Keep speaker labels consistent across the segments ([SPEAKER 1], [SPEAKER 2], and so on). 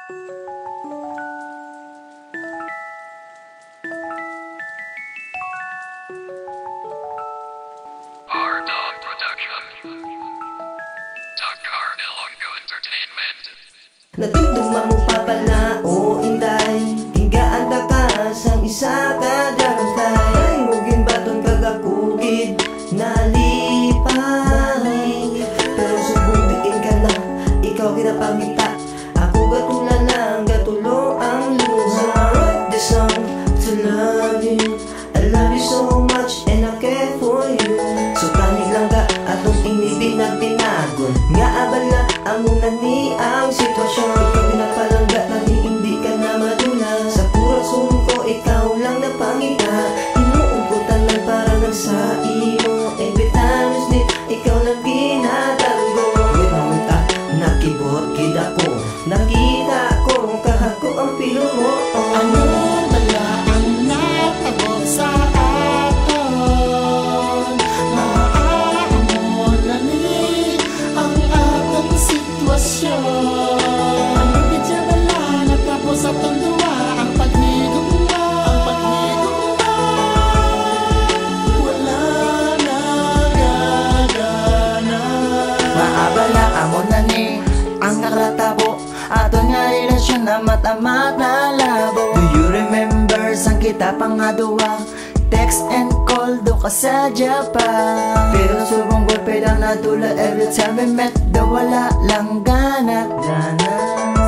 [SPEAKER 1] R-Dog Production. Dakar Ilonggo Entertainment.
[SPEAKER 2] Natutuma mo pa pala o inday, hinggaan ta ka sang isa ka darantay. Ay ngugin baton kagakugid nalipay, pero subong diin ka na, ikaw kinapangita. Ako gatula lang, gatulo ang luha. I wrote this song to love you, I love you so much and I care for you. So tanig lang ka atong inibig na tinagon, nga abala ang muna ni ang sitwasyon. Ikaw pinapalangga na hindi ka na madula, sa purang sumko ikaw lang napangita. Inuungkutan lang para lang sa imo, every time you sleep ikaw lang ginatago. Wait namunta, nakibot kida ko, nakita ko kahako ang pilo mo.
[SPEAKER 3] Ano bala ang natabo sa aton? Maaamo na ni ang atong sitwasyon. Ano kaya bala natapos sa tundua ang paghigugma? Wala na gagana.
[SPEAKER 4] Maabala amon na ni ang nakalatabo aton nga relasyon na matamat na labo. Do you remember sang kita pang aduwa, text and call do ka sa Japan? Pero subong golpe lang natula every time we met, daw wala lang gana.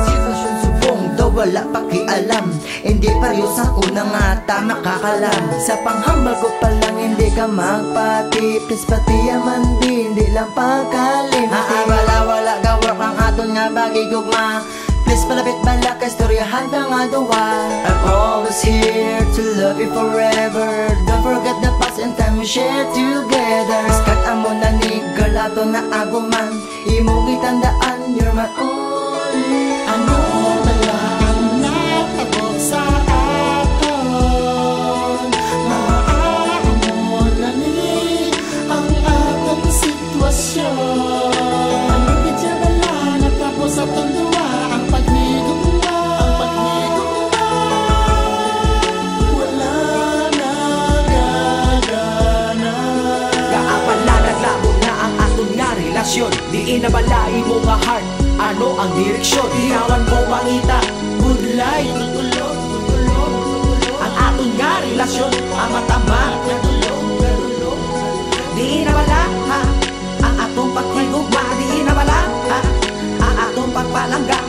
[SPEAKER 4] Sitwasyon subong daw wala pakialam, hindi pareho sa unang ata makakalam. Sa panghambal ko pa lang hindi ka magpati, please pati yaman di hindi lang pagkalimti. Wala ka work ang aton nga bagigugma, please palapit bala ka istoryahan ka nga duwa. I'm always here to love you forever, don't forget the past and time we share together. Skat amo na ni girl ato na aguman, imong itandaan you're my only.
[SPEAKER 3] Ano bala ang natabo sa aton? Maaamo na ni ang atong sitwasyon. Ano kaya bala natapos sa tundua ang paghigugma? Wala na gagana.
[SPEAKER 5] Kaapala naglabo na ang aton nga relasyon, di inabalai mo nga heart, ano ang direksyon? Ikawan mo mangita, good life. Ang aton nga relasyon, ama-tama. Di inabala ha ang atong paghigugma, di inabala ha ang atong pagpalangga.